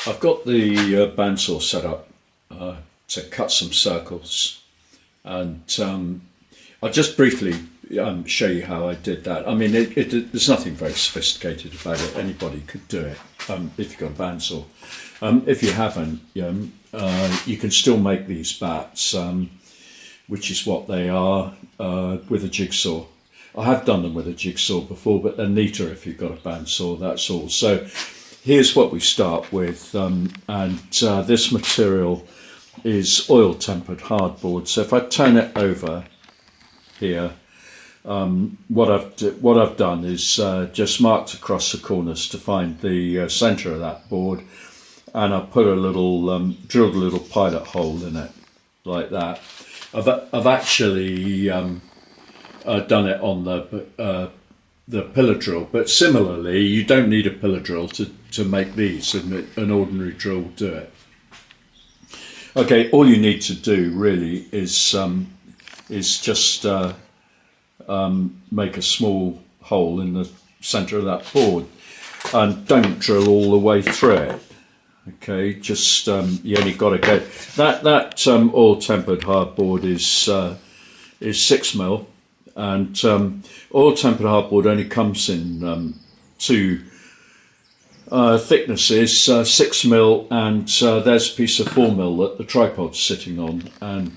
I've got the bandsaw set up to cut some circles, and I'll just briefly show you how I did that. I mean, there's nothing very sophisticated about it. Anybody could do it if you've got a bandsaw. If you haven't, you can still make these bats, which is what they are, with a jigsaw. I have done them with a jigsaw before, but they're neater if you've got a bandsaw, that's all. So here's what we start with, and this material is oil tempered hardboard. So if I turn it over here, what I've done is just marked across the corners to find the centre of that board, and I put a little drilled a little pilot hole in it like that. I've actually done it on the pillar drill, but similarly, you don't need a pillar drill to make these, and an ordinary drill will do it. Okay, all you need to do really is just make a small hole in the centre of that board, and don't drill all the way through it. Okay, just you only got to go. That oil tempered hardboard is 6mm, and oil tempered hardboard only comes in two thicknesses, 6mm, and there's a piece of 4mm that the tripod's sitting on, and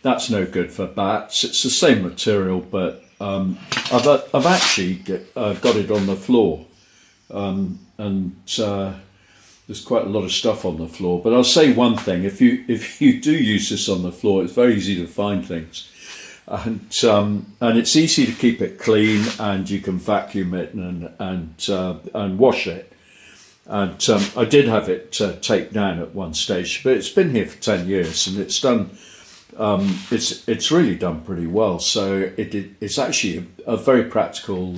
that's no good for bats. It's the same material, but I've actually got it on the floor, and there's quite a lot of stuff on the floor. But I'll say one thing: if you do use this on the floor, it's very easy to find things, and it's easy to keep it clean, and you can vacuum it and wash it. And I did have it taped down at one stage, but it's been here for 10 years, and it's done. It's really done pretty well. So it's actually a very practical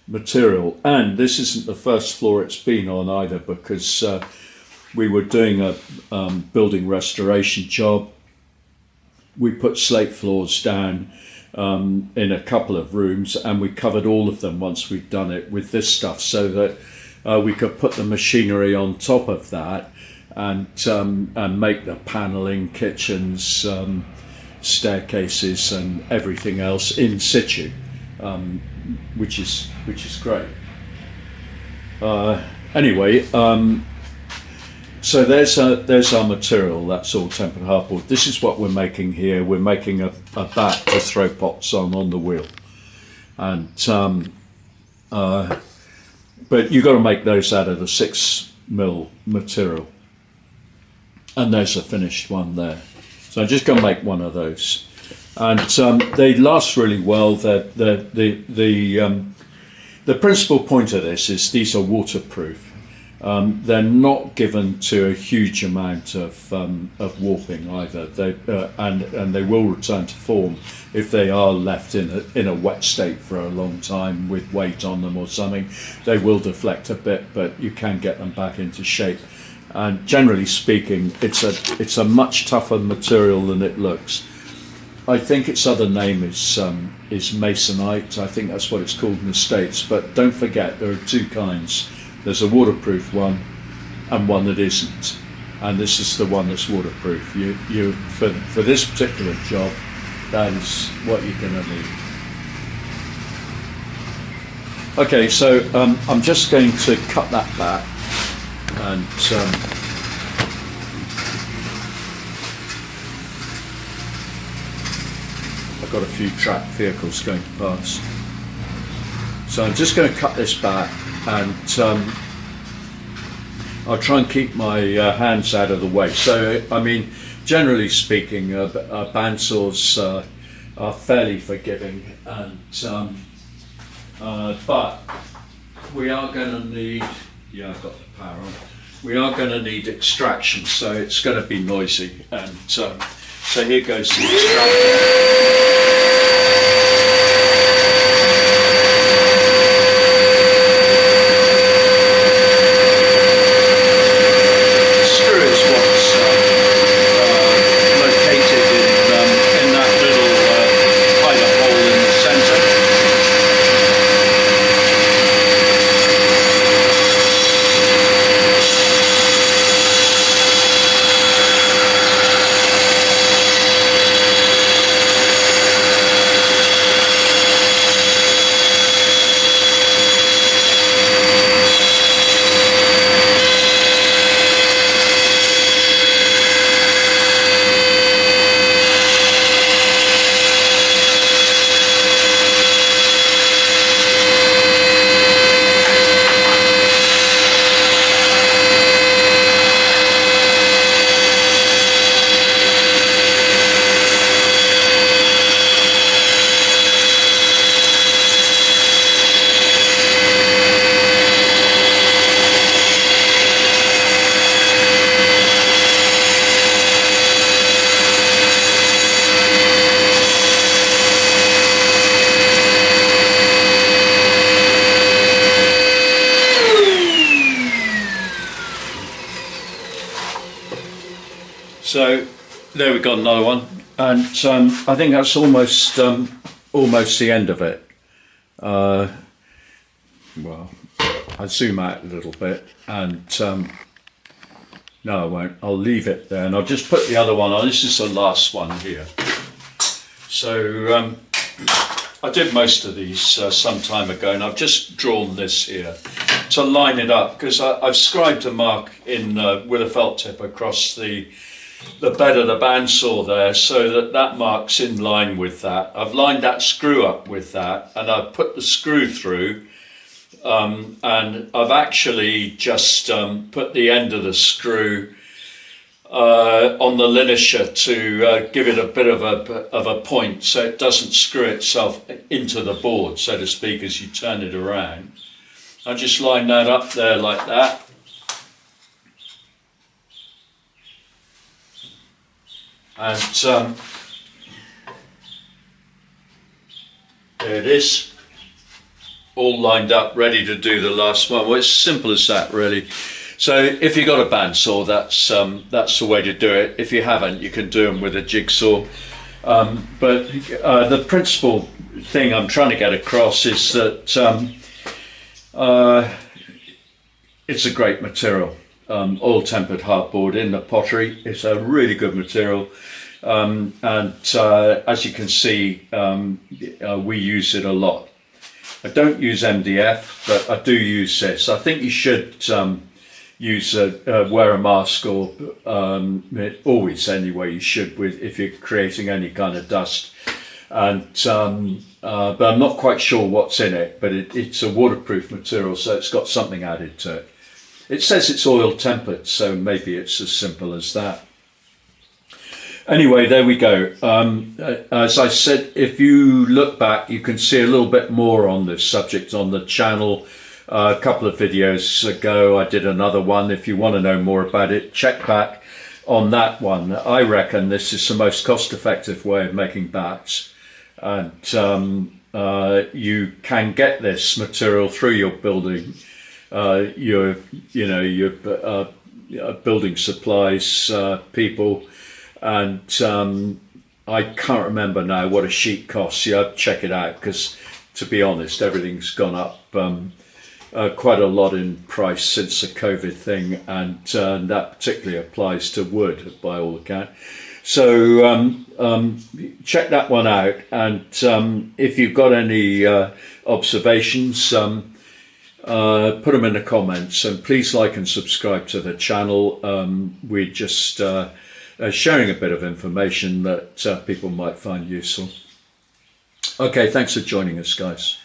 material, and this isn't the first floor it's been on either, because we were doing a building restoration job. We put slate floors down in a couple of rooms, and we covered all of them once we'd done it with this stuff, so that we could put the machinery on top of that and make the paneling, kitchens, staircases, and everything else in situ, which is great. Anyway, so there's our material. That's all tempered hardboard. This is what we're making here. We're making a bat to throw pots on the wheel, and but you've got to make those out of the 6mm material. And there's a finished one there. So I'm just going to make one of those, and they last really well. The principal point of this is these are waterproof. They're not given to a huge amount of warping either. And they will return to form if they are left in a wet state for a long time with weight on them or something. They will deflect a bit, but you can get them back into shape. And generally speaking, it's a much tougher material than it looks. I think its other name is masonite. I think that's what it's called in the States. But don't forget, there are two kinds. There's a waterproof one and one that isn't. And this is the one that's waterproof. You for this particular job, that is what you're going to need. Okay, so I'm just going to cut that back. And I've got a few tracked vehicles going past, so I'm just going to cut this back, and I'll try and keep my hands out of the way. So I mean, generally speaking, bandsaws are fairly forgiving, and but we are going to need. Yeah, I've got the power on. We are going to need extraction, so it's going to be noisy. And so here goes the extraction. So there we got another one, and I think that's almost the end of it. Well, I'll zoom out a little bit, and no, I won't. I'll leave it there, and I'll just put the other one on. This is the last one here. So I did most of these some time ago, and I've just drawn this here to line it up, because I've scribed a mark in with a felt tip across the bed of the bandsaw there, so that mark's in line with that. I've lined that screw up with that, and I've put the screw through, and I've actually just put the end of the screw on the linisher to give it a bit of a point, so it doesn't screw itself into the board, so to speak, as you turn it around. I just line that up there like that. And there it is, all lined up, ready to do the last one. Well, it's simple as that, really. So if you've got a bandsaw, that's the way to do it. If you haven't, you can do them with a jigsaw. But the principal thing I'm trying to get across is that it's a great material. Oil tempered hardboard in the pottery. It's a really good material. And as you can see, we use it a lot. I don't use MDF, but I do use this. I think you should use wear a mask, or always anyway. You should, if you're creating any kind of dust. And but I'm not quite sure what's in it. But it's a waterproof material, so it's got something added to it. It says it's oil tempered, so maybe it's as simple as that. Anyway, there we go. As I said, if you look back, you can see a little bit more on this subject on the channel. A couple of videos ago, I did another one. If you want to know more about it, check back on that one. I reckon this is the most cost-effective way of making bats. And you can get this material through your building. Your building supplies people, and I can't remember now what a sheet costs. You have to check it out, because to be honest, everything's gone up quite a lot in price since the COVID thing, and that particularly applies to wood by all accounts. So check that one out, and if you've got any observations, put them in the comments, and please like and subscribe to the channel. We're just sharing a bit of information that people might find useful. Okay, thanks for joining us, guys.